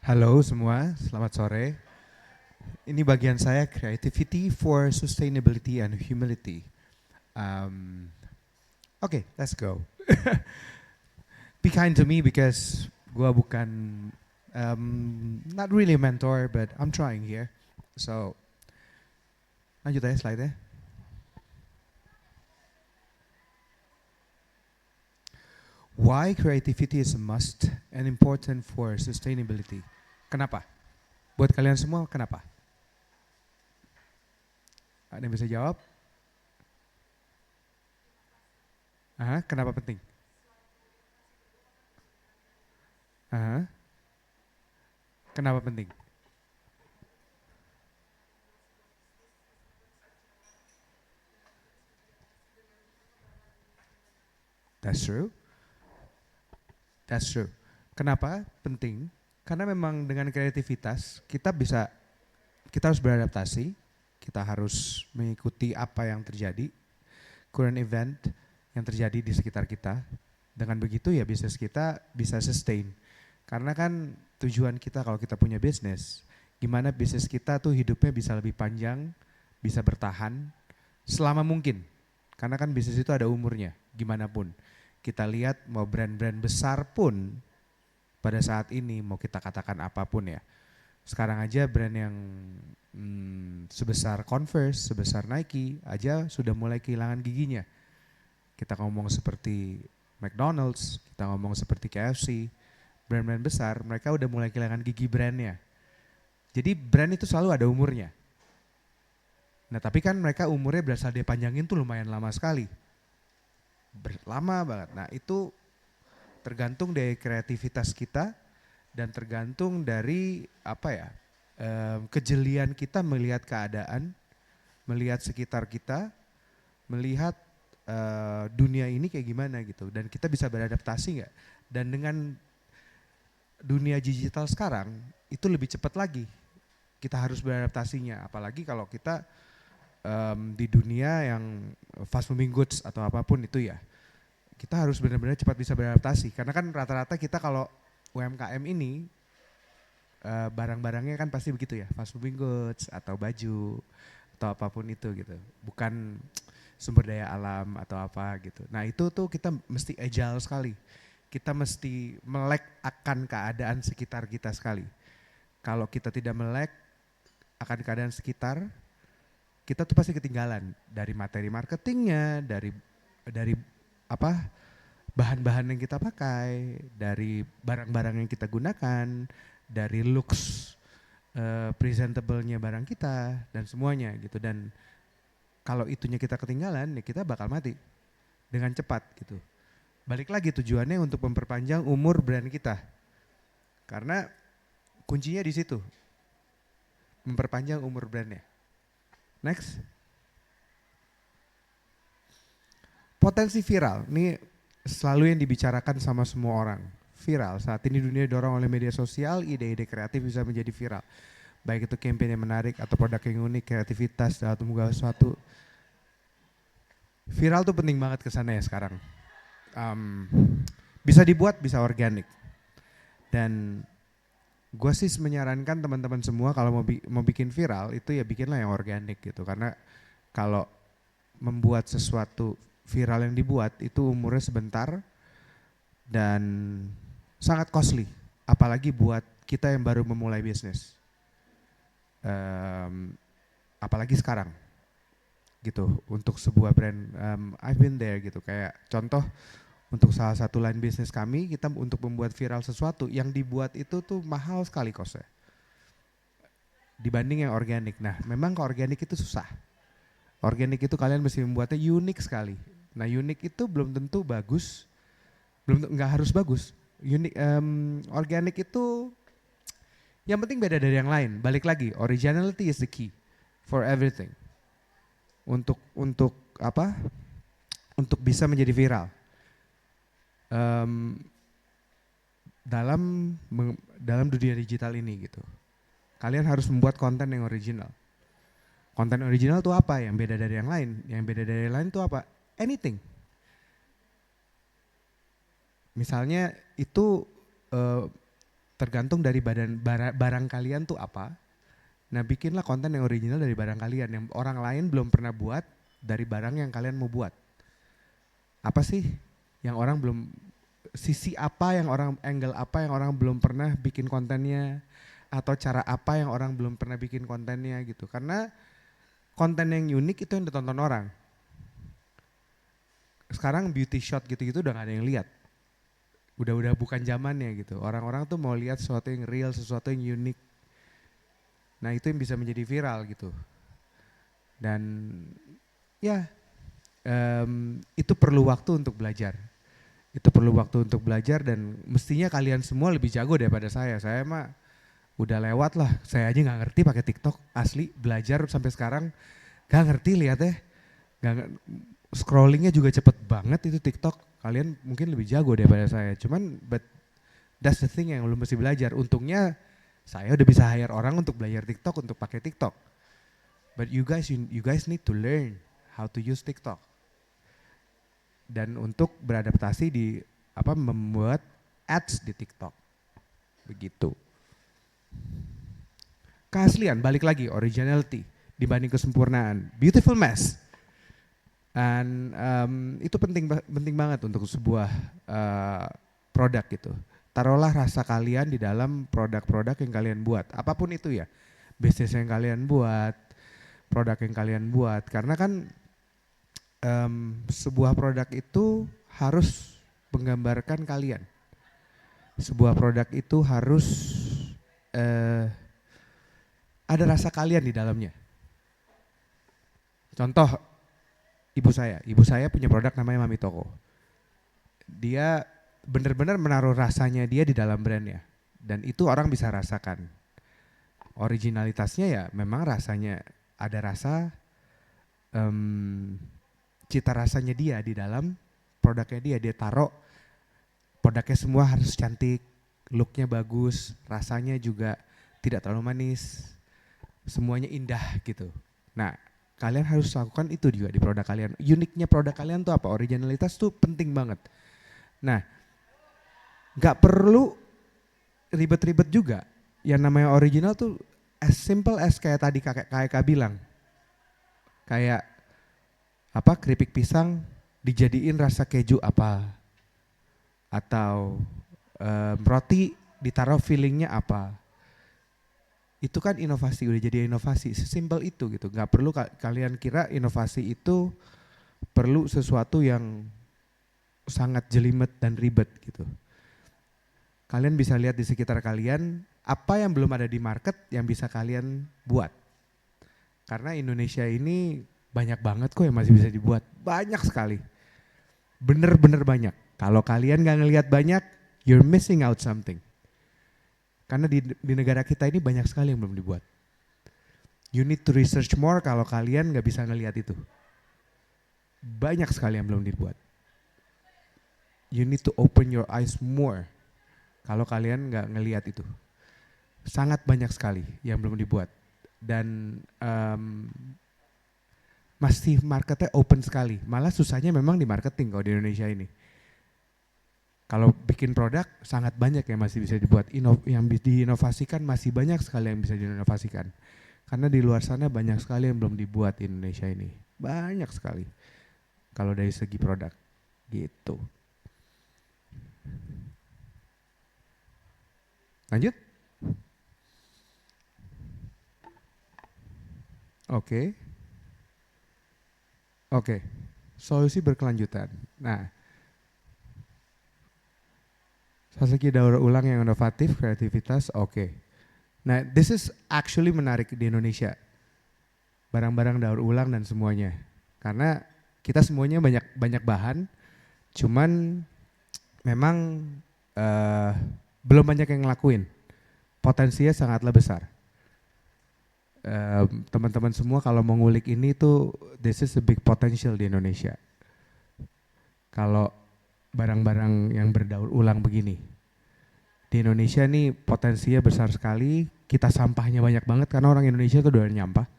Halo semua, selamat sore. Ini bagian saya Creativity for Sustainability and Humility. Um, Oke, let's go. Be kind to me because gua bukan not really a mentor, but I'm trying here. So lanjut aja slide-nya. Why creativity is a must and important for sustainability? Kenapa? Buat kalian semua, kenapa? Ada yang bisa jawab? Aha, kenapa penting? Aha, kenapa penting? That's true. That's true. Kenapa penting? Karena memang dengan kreativitas kita harus beradaptasi, kita harus mengikuti apa yang terjadi, current event yang terjadi di sekitar kita. Dengan begitu ya bisnis kita bisa sustain. Karena kan tujuan kita kalau kita punya bisnis, gimana bisnis kita tuh hidupnya bisa lebih panjang, bisa bertahan selama mungkin. Karena kan bisnis itu ada umurnya, gimana pun. Kita lihat mau brand-brand besar pun pada saat ini mau kita katakan apapun ya. Sekarang aja brand yang sebesar Converse, sebesar Nike aja sudah mulai kehilangan giginya. Kita ngomong seperti McDonald's, kita ngomong seperti KFC, brand-brand besar mereka udah mulai kehilangan gigi brandnya. Jadi brand itu selalu ada umurnya. Nah tapi kan mereka umurnya berasal dia panjangin tuh lumayan lama sekali. Lama banget. Nah itu tergantung dari kreativitas kita dan tergantung dari apa ya kejelian kita melihat keadaan, melihat sekitar kita, melihat dunia ini kayak gimana gitu dan kita bisa beradaptasi nggak? Dan dengan dunia digital sekarang itu lebih cepat lagi kita harus beradaptasinya, apalagi kalau kita di dunia yang fast moving goods atau apapun itu ya. Kita harus benar-benar cepat bisa beradaptasi karena kan rata-rata kita kalau UMKM ini barang-barangnya kan pasti begitu ya, fast moving goods atau baju atau apapun itu gitu. Bukan sumber daya alam atau apa gitu. Nah itu tuh kita mesti agile sekali. Kita mesti melek akan keadaan sekitar kita sekali. Kalau kita tidak melek akan keadaan sekitar, kita tuh pasti ketinggalan dari materi marketingnya, dari apa bahan-bahan yang kita pakai, dari barang-barang yang kita gunakan, dari looks presentable-nya barang kita dan semuanya gitu. Dan kalau itunya kita ketinggalan ya kita bakal mati dengan cepat gitu. Balik lagi tujuannya untuk memperpanjang umur brand kita. Karena kuncinya di situ, memperpanjang umur brandnya. Next. Potensi viral, ini selalu yang dibicarakan sama semua orang. Viral, saat ini dunia didorong oleh media sosial, ide-ide kreatif bisa menjadi viral. Baik itu campaign yang menarik atau produk yang unik, kreativitas dalam menggugah sesuatu. Viral tuh penting banget ke sana ya sekarang. Um, Bisa dibuat, bisa organik. Dan gue sih menyarankan teman-teman semua kalau mau bikin viral itu ya bikinlah yang organik gitu. Karena kalau membuat sesuatu viral yang dibuat itu umurnya sebentar dan sangat costly. Apalagi buat kita yang baru memulai bisnis. Apalagi sekarang gitu untuk sebuah brand I've been there gitu kayak contoh untuk salah satu line bisnis kami kita untuk membuat viral sesuatu yang dibuat itu tuh mahal sekali kosnya dibanding yang organik. Nah memang ke organik itu susah, organik itu kalian mesti membuatnya unik sekali. Nah unik itu belum tentu bagus, nggak harus bagus. Unik organik itu yang penting beda dari yang lain. Balik lagi originality is the key for everything. Untuk apa? Untuk bisa menjadi viral. Um, dalam dalam dunia digital ini gitu. Kalian harus membuat konten yang original. Konten original itu apa? Yang beda dari yang lain. Yang beda dari yang lain itu apa? Anything. Misalnya itu uh, tergantung dari barang kalian tuh apa. Nah bikinlah konten yang original dari barang kalian yang orang lain belum pernah buat dari barang yang kalian mau buat. Apa sih yang orang belum, sisi apa yang orang, angle apa yang orang belum pernah bikin kontennya, atau cara apa yang orang belum pernah bikin kontennya gitu. Karena konten yang unik itu yang ditonton orang. Sekarang beauty shot gitu-gitu udah gak ada yang lihat. Udah bukan zamannya gitu. Orang-orang tuh mau lihat sesuatu yang real, sesuatu yang unik. Nah itu yang bisa menjadi viral gitu. Dan ya itu perlu waktu untuk belajar. Itu perlu waktu untuk belajar dan mestinya kalian semua lebih jago daripada saya. Saya mah udah lewat lah. Saya aja nggak ngerti pakai TikTok asli. Belajar sampai sekarang nggak ngerti, lihat ya. Scrollingnya juga cepet banget itu TikTok. Kalian mungkin lebih jago daripada saya. Cuman but that's the thing yang lu mesti belajar. Untungnya saya udah bisa hire orang untuk belajar TikTok, untuk pakai TikTok. But you guys need to learn how to use TikTok. Dan untuk beradaptasi di membuat ads di TikTok. Begitu. Keaslian, balik lagi, originality dibanding kesempurnaan. Beautiful mess. Dan itu penting banget untuk sebuah produk gitu. Taruhlah rasa kalian di dalam produk-produk yang kalian buat. Apapun itu ya. Bisnis yang kalian buat, produk yang kalian buat. Karena kan sebuah produk itu harus menggambarkan kalian. Sebuah produk itu harus ada rasa kalian di dalamnya. Contoh, ibu saya punya produk namanya Mami Toko. Dia benar-benar menaruh rasanya dia di dalam brandnya. Dan itu orang bisa rasakan. Originalitasnya ya memang rasanya, ada rasa cita rasanya dia di dalam produknya dia taruh, produknya semua harus cantik, looknya bagus, rasanya juga tidak terlalu manis, semuanya indah gitu. Nah kalian harus lakukan itu juga di produk kalian. Uniknya produk kalian tuh apa? Originalitas tuh penting banget. Nah gak perlu ribet-ribet juga. Yang namanya original tuh as simple as kayak tadi kakak bilang. Kayak keripik pisang dijadiin rasa keju apa, atau roti ditaruh fillingnya apa. Itu kan inovasi, udah jadi inovasi, sesimpel itu gitu. Gak perlu kalian kira inovasi itu perlu sesuatu yang sangat jelimet dan ribet gitu. Kalian bisa lihat di sekitar kalian apa yang belum ada di market yang bisa kalian buat. Karena Indonesia ini banyak banget kok yang masih bisa dibuat, banyak sekali, bener-bener banyak. Kalau kalian gak ngelihat banyak, you're missing out something. Karena di negara kita ini banyak sekali yang belum dibuat. You need to research more kalau kalian gak bisa ngelihat itu. Banyak sekali yang belum dibuat. You need to open your eyes more kalau kalian gak ngelihat itu. Sangat banyak sekali yang belum dibuat. Dan masih marketnya open sekali. Malah susahnya memang di marketing kalau di Indonesia ini. Kalau bikin produk sangat banyak yang masih bisa dibuat. Yang diinovasikan masih banyak sekali yang bisa diinovasikan. Karena di luar sana banyak sekali yang belum dibuat di Indonesia ini. Banyak sekali. Kalau dari segi produk. Gitu. Lanjut? Oke, solusi berkelanjutan. Nah, strategi daur ulang yang inovatif, kreativitas, oke. Nah, this is actually menarik di Indonesia. Barang-barang daur ulang dan semuanya. Karena kita semuanya banyak bahan, cuman memang belum banyak yang ngelakuin. Potensinya sangatlah besar. Teman-teman semua kalau mau ngulik ini tuh this is a big potential di Indonesia. Kalau barang-barang yang berdaur ulang begini. Di Indonesia nih potensinya besar sekali, kita sampahnya banyak banget karena orang Indonesia tuh doyan nyampah.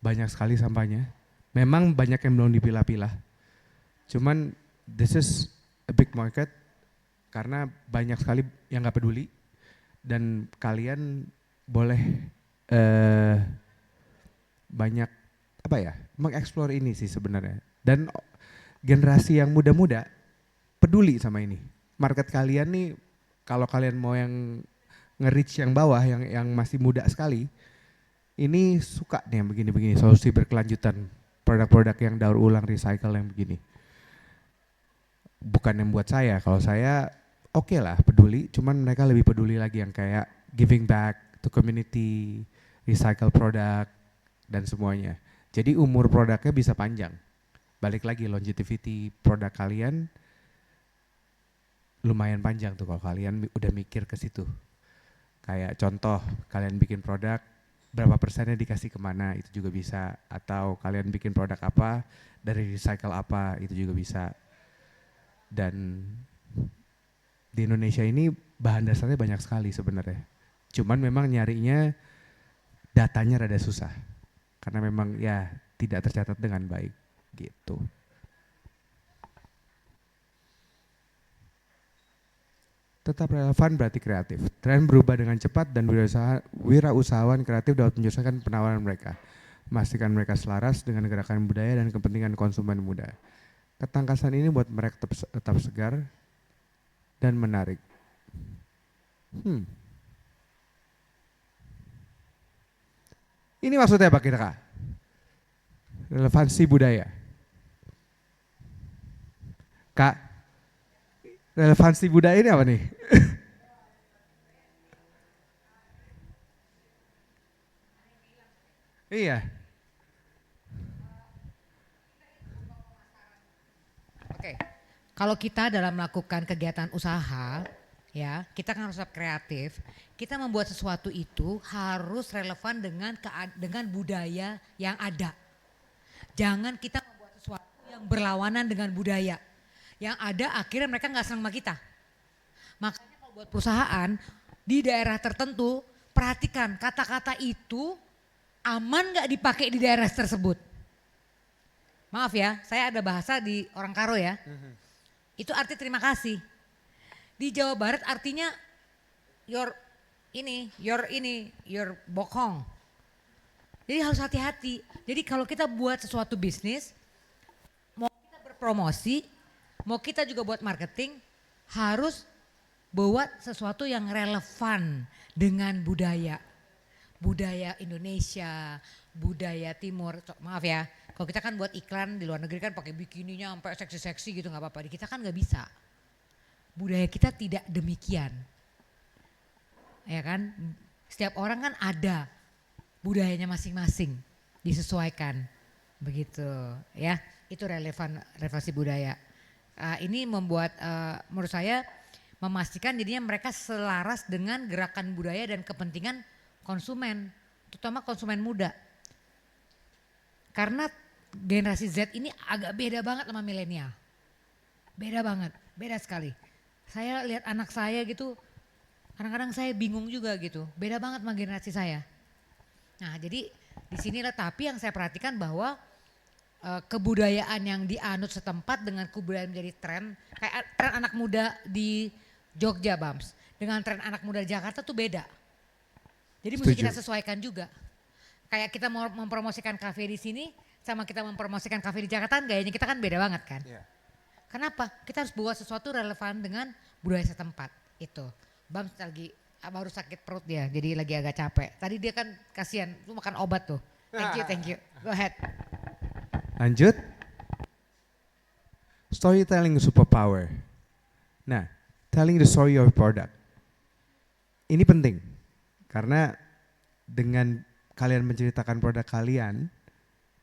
Banyak sekali sampahnya. Memang banyak yang belum dipilah-pilah. Cuman this is a big market karena banyak sekali yang gak peduli. Dan kalian boleh eh banyak apa ya, mengeksplor ini sih sebenarnya. Dan generasi yang muda-muda peduli sama ini. Market kalian nih, kalau kalian mau yang nge-reach yang bawah, yang masih muda sekali, ini suka nih yang begini-begini, solusi berkelanjutan, produk-produk yang daur ulang, recycle yang begini. Bukan yang buat saya, kalau saya oke lah peduli, cuman mereka lebih peduli lagi yang kayak giving back to community, recycle produk, dan semuanya. Jadi umur produknya bisa panjang. Balik lagi longevity produk kalian lumayan panjang tuh kalau kalian udah mikir ke situ. Kayak contoh, kalian bikin produk, berapa persennya dikasih kemana, itu juga bisa. Atau kalian bikin produk apa, dari recycle apa, itu juga bisa. Dan di Indonesia ini bahan dasarnya banyak sekali sebenarnya. Cuman memang nyarinya datanya rada susah. Karena memang ya tidak tercatat dengan baik gitu. Tetap relevan berarti kreatif. Tren berubah dengan cepat dan wirausahawan kreatif dapat menyesuaikan penawaran mereka. Memastikan mereka selaras dengan gerakan budaya dan kepentingan konsumen muda. Ketangkasan ini buat mereka tetap segar dan menarik. Ini maksudnya apa kira-kira? Relevansi budaya. Kak, relevansi budaya ini apa nih? Iya. Oke, kalau kita dalam melakukan kegiatan usaha, ya kita kan harus tetap kreatif. Kita membuat sesuatu itu harus relevan dengan budaya yang ada. Jangan kita membuat sesuatu yang berlawanan dengan budaya. Yang ada akhirnya mereka nggak senang sama kita. Makanya kalau buat perusahaan di daerah tertentu, perhatikan kata-kata itu aman nggak dipakai di daerah tersebut. Maaf ya, saya ada bahasa di orang Karo ya. Itu arti terima kasih. Di Jawa Barat artinya your bokong. Jadi harus hati-hati. Jadi kalau kita buat sesuatu bisnis, mau kita berpromosi, mau kita juga buat marketing, harus buat sesuatu yang relevan dengan budaya. Budaya Indonesia, budaya Timur. Maaf ya, kalau kita kan buat iklan di luar negeri kan pakai bikininya sampai seksi-seksi gitu nggak apa-apa. Di kita kan nggak bisa. Budaya kita tidak demikian. Ya kan, setiap orang kan ada budayanya masing-masing, disesuaikan. Begitu ya, itu relevansi budaya. Ini membuat menurut saya memastikan jadinya mereka selaras dengan gerakan budaya dan kepentingan konsumen, terutama konsumen muda. Karena generasi Z ini agak beda banget sama milenial. Beda banget, beda sekali. Saya lihat anak saya gitu, kadang-kadang saya bingung juga gitu. Beda banget sama generasi saya. Nah jadi disinilah tapi yang saya perhatikan bahwa kebudayaan yang dianut setempat dengan kebudayaan menjadi tren. Kayak tren anak muda di Jogja Bams. Dengan tren anak muda di Jakarta tuh beda. Jadi mesti kita sesuaikan juga. Kayak kita mau mempromosikan kafe di sini sama kita mempromosikan kafe di Jakarta, gayanya kita kan beda banget kan. Yeah. Kenapa? Kita harus buat sesuatu relevan dengan budaya setempat. Itu. Bam lagi baru sakit perut dia, jadi lagi agak capek. Tadi dia kan kasihan, lu makan obat tuh. Thank you. Go ahead. Lanjut. Storytelling superpower. Nah, telling the story of product. Ini penting. Karena dengan kalian menceritakan produk kalian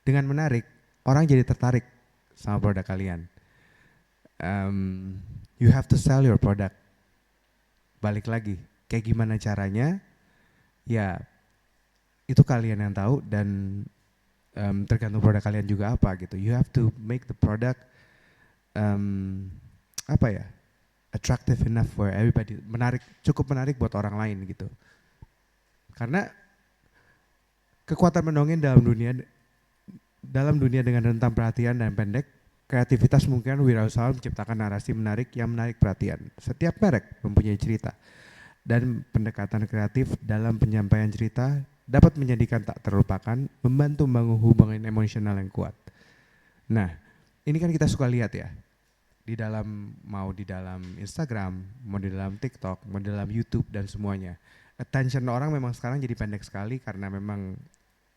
dengan menarik, orang jadi tertarik sama produk kalian. You have to sell your product. Balik lagi, kayak gimana caranya? Ya, itu kalian yang tahu dan tergantung produk kalian juga apa gitu. You have to make the product attractive enough for everybody, cukup menarik buat orang lain gitu. Karena kekuatan mendongeng dalam dunia dengan rentang perhatian dan pendek, kreativitas mungkin wirausaha menciptakan narasi menarik yang menarik perhatian. Setiap merek mempunyai cerita. dan pendekatan kreatif dalam penyampaian cerita dapat menjadikan tak terlupakan, membantu membangun hubungan emosional yang kuat. Nah, ini kan kita suka lihat ya, mau di dalam Instagram, mau di dalam TikTok, mau di dalam YouTube dan semuanya. Attention orang memang sekarang jadi pendek sekali karena memang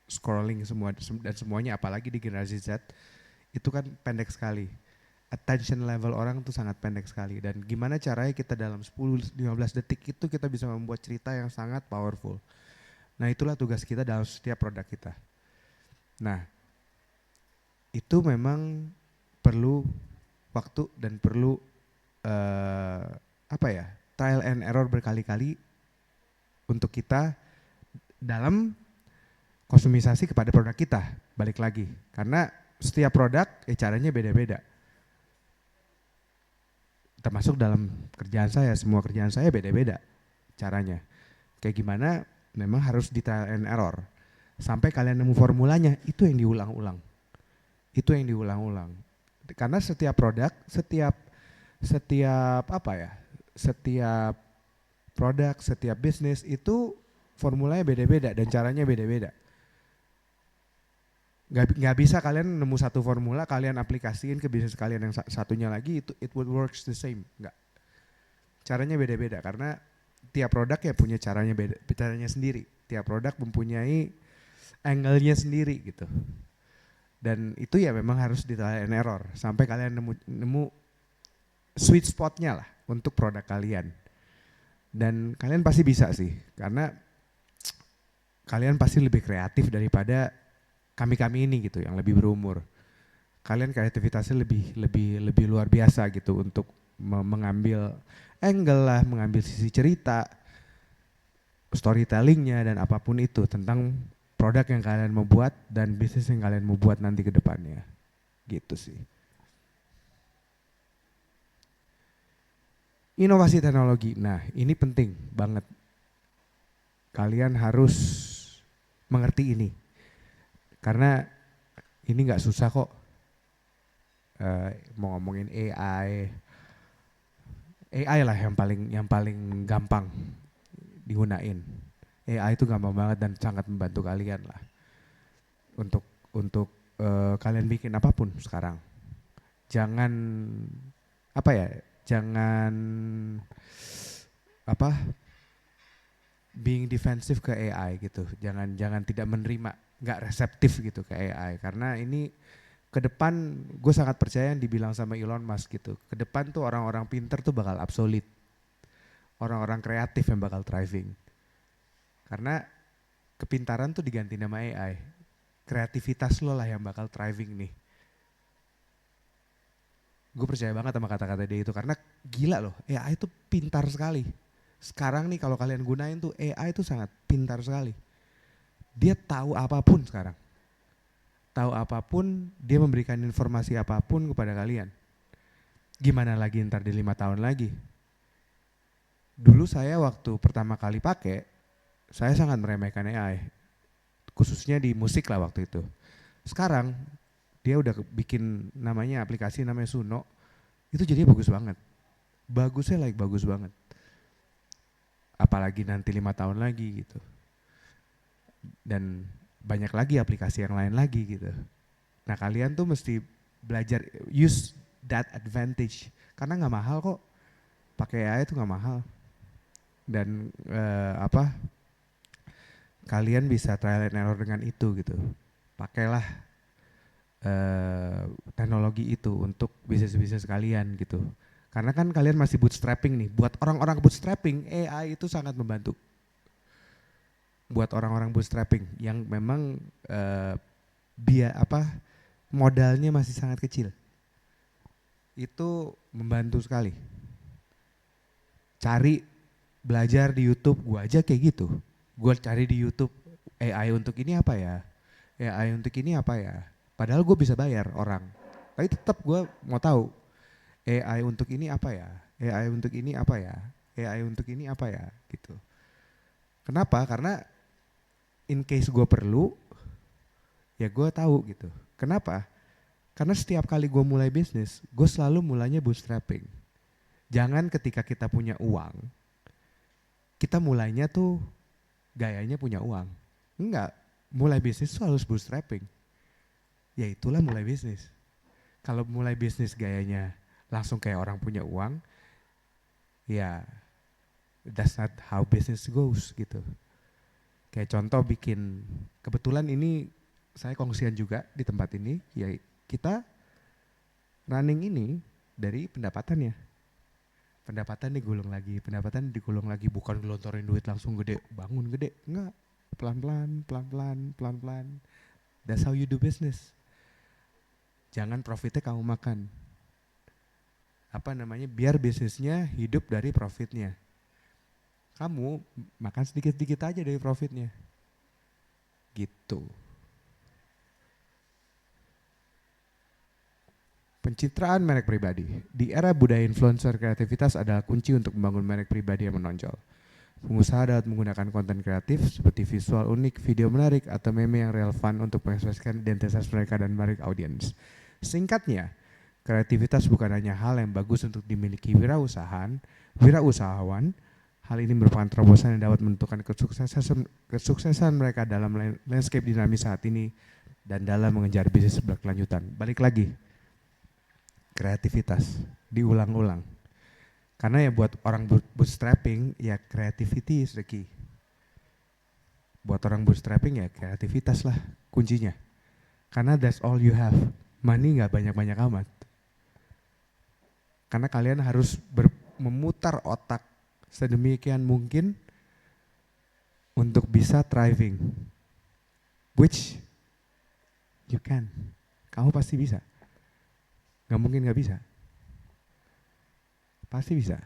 scrolling semua dan semuanya, apalagi di generasi Z itu kan pendek sekali. Attention level orang tuh sangat pendek sekali, dan gimana caranya kita dalam 10-15 detik itu kita bisa membuat cerita yang sangat powerful. Nah, itulah tugas kita dalam setiap produk kita. Nah, itu memang perlu waktu dan perlu trial and error berkali-kali untuk kita dalam kustomisasi kepada produk kita. Balik lagi, karena setiap produk caranya beda-beda. Termasuk dalam kerjaan saya, semua kerjaan saya beda-beda caranya. Kayak gimana memang harus di trial and error. Sampai kalian nemu formulanya, itu yang diulang-ulang. Itu yang diulang-ulang. Karena setiap produk, setiap produk, setiap bisnis itu formulanya beda-beda dan caranya beda-beda. Nggak bisa kalian nemu satu formula, kalian aplikasiin ke bisnis kalian yang satunya lagi, itu it would works the same. Nggak. Caranya beda-beda karena tiap produk ya punya caranya sendiri. Tiap produk mempunyai angle-nya sendiri gitu. Dan itu ya memang harus di trial and error sampai kalian nemu sweet spot-nya lah untuk produk kalian. Dan kalian pasti bisa sih, karena kalian pasti lebih kreatif daripada kami ini gitu yang lebih berumur. Kalian kreativitasnya lebih luar biasa gitu untuk mengambil angle lah, mengambil sisi cerita, storytellingnya dan apapun itu tentang produk yang kalian mau buat dan bisnis yang kalian mau buat nanti ke depannya. Gitu sih. Inovasi teknologi. Nah, ini penting banget. Kalian harus mengerti ini. Karena ini nggak susah kok. Mau ngomongin AI lah yang paling gampang digunain. AI itu gampang banget dan sangat membantu kalian lah untuk kalian bikin apapun sekarang. Jangan being defensive ke AI gitu. Jangan tidak menerima, nggak reseptif gitu ke AI, karena ini ke depan gue sangat percaya yang dibilang sama Elon Musk gitu. Ke depan tuh orang-orang pinter tuh bakal obsolete. Orang-orang kreatif yang bakal thriving. Karena kepintaran tuh diganti nama AI. Kreativitas lo lah yang bakal thriving nih. Gue percaya banget sama kata-kata dia itu karena gila loh, AI itu pintar sekali. Sekarang nih kalau kalian gunain tuh AI itu sangat pintar sekali. Dia tahu apapun sekarang. Tahu apapun, dia memberikan informasi apapun kepada kalian. Gimana lagi ntar di 5 tahun lagi? Dulu saya waktu pertama kali pakai, saya sangat meremehkan AI. Khususnya di musik lah waktu itu. Sekarang dia udah bikin aplikasi namanya Suno, itu jadinya bagus banget. Bagusnya bagus banget. Apalagi nanti 5 tahun lagi gitu. Dan banyak lagi aplikasi yang lain lagi gitu. Nah, kalian tuh mesti belajar use that advantage karena nggak mahal kok. Pakai AI itu nggak mahal. Dan kalian bisa trial and error dengan itu gitu. Pakailah teknologi itu untuk bisnis-bisnis kalian gitu. Karena kan kalian masih bootstrapping nih. Buat orang-orang bootstrapping, AI itu sangat membantu. Buat orang-orang bootstrapping yang memang modalnya masih sangat kecil, itu membantu sekali. Cari belajar di YouTube, gue aja kayak gitu. Gue cari di YouTube AI untuk ini apa ya, AI untuk ini apa ya. Padahal gue bisa bayar orang, tapi tetap gue mau tahu AI untuk ini apa ya, AI untuk ini apa ya, AI untuk ini apa ya gitu. Kenapa? Karena in case gue perlu, ya gue tahu gitu. Kenapa? Karena setiap kali gue mulai bisnis, gue selalu mulainya bootstrapping. Jangan ketika kita punya uang, kita mulainya tuh gayanya punya uang. Enggak, mulai bisnis tuh harus bootstrapping. Ya itulah mulai bisnis. Kalau mulai bisnis gayanya langsung kayak orang punya uang, ya that's not how business goes gitu. Kayak contoh bikin, kebetulan ini saya kongsian juga di tempat ini, ya kita running ini dari pendapatannya. Pendapatan digulung lagi, pendapatan digulung lagi, bukan gelontorin duit langsung gede, bangun gede, enggak. Pelan-pelan, pelan-pelan, pelan-pelan. That's how you do business. Jangan profitnya kamu makan. Apa namanya, biar bisnisnya hidup dari profitnya. Kamu makan sedikit-sedikit aja dari profitnya. Gitu. Pencitraan merek pribadi. Di era budaya influencer, kreativitas adalah kunci untuk membangun merek pribadi yang menonjol. Pengusaha dapat menggunakan konten kreatif seperti visual unik, video menarik, atau meme yang relevan untuk mengekspresikan identitas mereka dan menarik audiens. Singkatnya, kreativitas bukan hanya hal yang bagus untuk dimiliki wirausahawan. Hal ini merupakan terobosan yang dapat menentukan kesuksesan mereka dalam landscape dinamis saat ini dan dalam mengejar bisnis berkelanjutan. Balik lagi, kreativitas diulang-ulang. Karena ya buat orang bootstrapping, ya creativity is the key. Buat orang bootstrapping ya kreativitas lah kuncinya. Karena that's all you have. Money gak banyak-banyak amat. Karena kalian harus memutar otak sedemikian mungkin untuk bisa thriving. Which you can. Kamu pasti bisa. Gak mungkin gak bisa. Pasti bisa.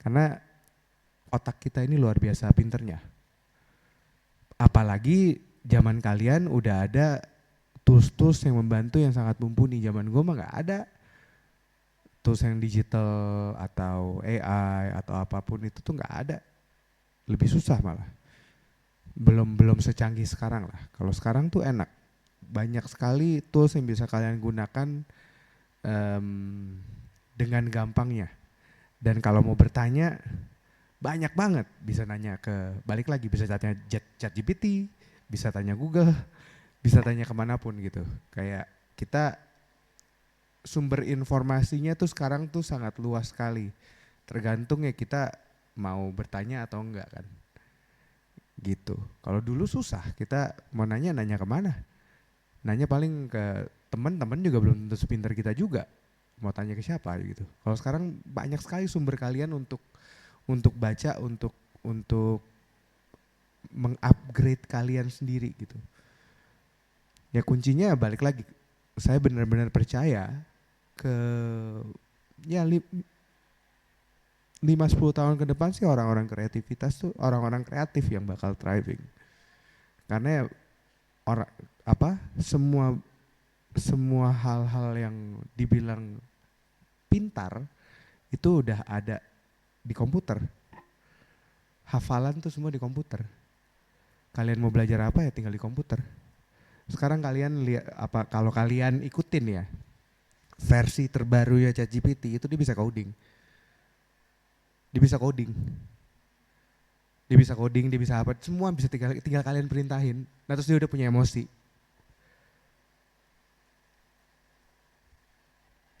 Karena otak kita ini luar biasa pinternya. Apalagi zaman kalian udah ada tools-tools yang membantu yang sangat mumpuni. Zaman gue mah gak ada tools yang digital atau AI atau apapun itu tuh gak ada. Lebih susah malah. Belum secanggih sekarang lah. Kalau sekarang tuh enak. Banyak sekali tools yang bisa kalian gunakan dengan gampangnya. Dan kalau mau bertanya banyak banget, bisa nanya ke, balik lagi bisa tanya ChatGPT, bisa tanya Google, bisa tanya kemanapun gitu. Kayak kita sumber informasinya tuh sekarang tuh sangat luas sekali. Tergantung ya kita mau bertanya atau enggak kan. Gitu. Kalau dulu susah, kita mau nanya kemana? Nanya paling ke teman-teman juga belum tentu sepintar kita juga. Mau tanya ke siapa gitu. Kalau sekarang banyak sekali sumber kalian untuk baca, untuk mengupgrade kalian sendiri gitu. Ya kuncinya balik lagi, saya benar-benar percaya ke ya 5-10 tahun ke depan sih orang-orang kreativitas tuh orang-orang kreatif yang bakal thriving. Karena ya semua hal-hal yang dibilang pintar itu udah ada di komputer. Hafalan tuh semua di komputer. Kalian mau belajar apa ya tinggal di komputer. Sekarang kalian lihat kalau kalian ikutin ya versi terbaru ya ChatGPT itu dia bisa coding. Dia bisa coding. Dia bisa apa? Semua bisa tinggal kalian perintahin. Nah terus dia udah punya emosi.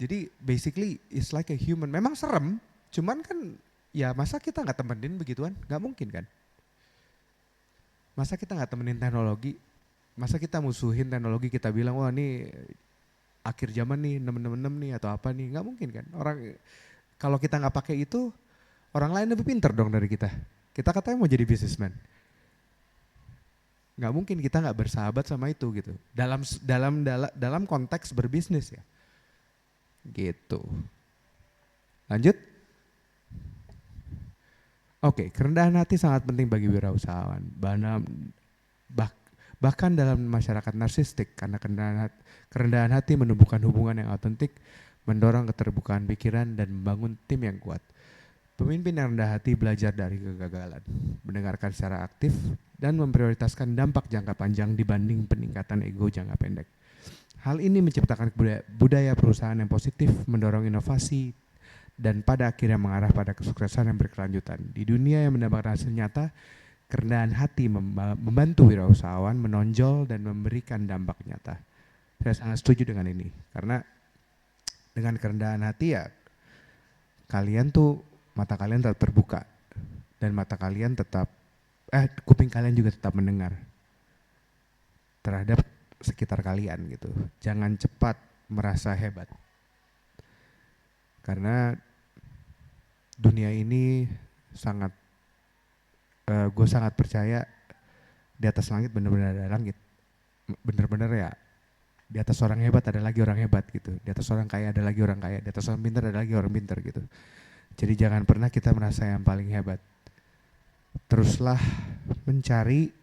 Jadi basically it's like a human. Memang serem, cuman kan ya masa kita gak temenin begituan? Gak mungkin kan? Masa kita gak temenin teknologi? Masa kita musuhin teknologi, kita bilang wah ini akhir zaman nih, nem-nem nih atau apa nih? Gak mungkin kan? Kalau kita gak pakai itu, orang lain lebih pintar dong dari kita. Kita katanya mau jadi businessman. Gak mungkin kita gak bersahabat sama itu gitu. Dalam konteks berbisnis ya. Gitu. Lanjut. Oke, kerendahan hati sangat penting bagi wirausahawan. Bahkan dalam masyarakat narsistik, karena kerendahan hati menumbuhkan hubungan yang autentik, mendorong keterbukaan pikiran dan membangun tim yang kuat. Pemimpin yang rendah hati belajar dari kegagalan, mendengarkan secara aktif, dan memprioritaskan dampak jangka panjang dibanding peningkatan ego jangka pendek. Hal ini menciptakan budaya perusahaan yang positif, mendorong inovasi, dan pada akhirnya mengarah pada kesuksesan yang berkelanjutan. Di dunia yang mendapatkan hasil nyata, kerendahan hati membantu wirausahawan menonjol dan memberikan dampak nyata. Saya sangat setuju dengan ini, karena dengan kerendahan hati ya kalian tuh, mata kalian tetap terbuka dan mata kalian tetap kuping kalian juga tetap mendengar terhadap sekitar kalian gitu. Jangan cepat merasa hebat, karena dunia ini sangat gue sangat percaya di atas langit benar-benar ada langit, benar-benar ya. Di atas orang hebat ada lagi orang hebat gitu. Di atas orang kaya ada lagi orang kaya. Di atas orang pintar ada lagi orang pintar gitu. Jadi jangan pernah kita merasa yang paling hebat. Teruslah mencari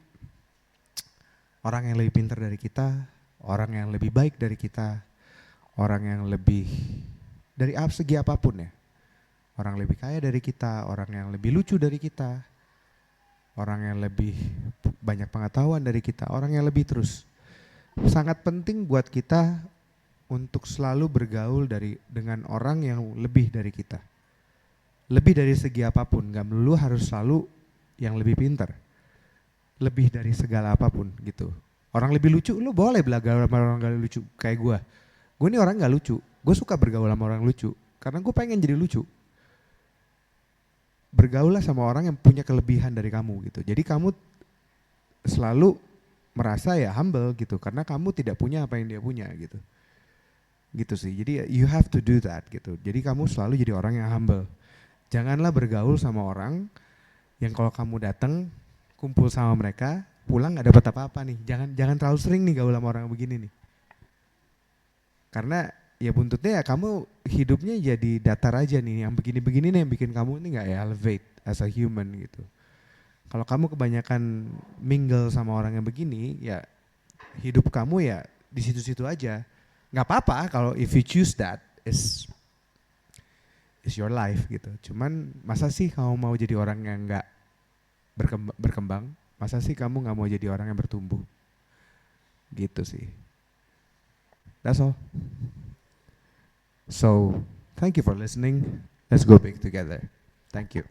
orang yang lebih pintar dari kita, orang yang lebih baik dari kita, orang yang lebih dari segi apapun ya. Orang lebih kaya dari kita, orang yang lebih lucu dari kita, orang yang lebih banyak pengetahuan dari kita, orang yang lebih terus. Sangat penting buat kita untuk selalu bergaul dengan orang yang lebih dari kita. Lebih dari segi apapun, gak melulu harus selalu yang lebih pintar. Lebih dari segala apapun gitu. Orang lebih lucu, lu boleh bergaul sama orang gak lucu kayak gue. Gue nih orang gak lucu, gue suka bergaul sama orang lucu. Karena gue pengen jadi lucu. Bergaullah sama orang yang punya kelebihan dari kamu gitu. Jadi kamu selalu merasa ya humble gitu, karena kamu tidak punya apa yang dia punya gitu. Gitu sih. Jadi you have to do that gitu. Jadi kamu selalu jadi orang yang humble. Janganlah bergaul sama orang yang kalau kamu datang kumpul sama mereka, pulang nggak dapat apa-apa nih. Jangan terlalu sering nih gaul sama orang begini nih. Karena ya buntutnya ya kamu hidupnya jadi datar aja nih. Yang begini-begini nih yang bikin kamu ini nggak elevate as a human gitu. Kalau kamu kebanyakan mingle sama orang yang begini, ya hidup kamu ya di situ-situ aja. Nggak apa-apa kalau if you choose that is your life gitu. Cuman masa sih kamu mau jadi orang yang nggak berkembang? Masa sih kamu nggak mau jadi orang yang bertumbuh? Gitu sih. That's all. So, thank you for listening. Let's go big together. Thank you.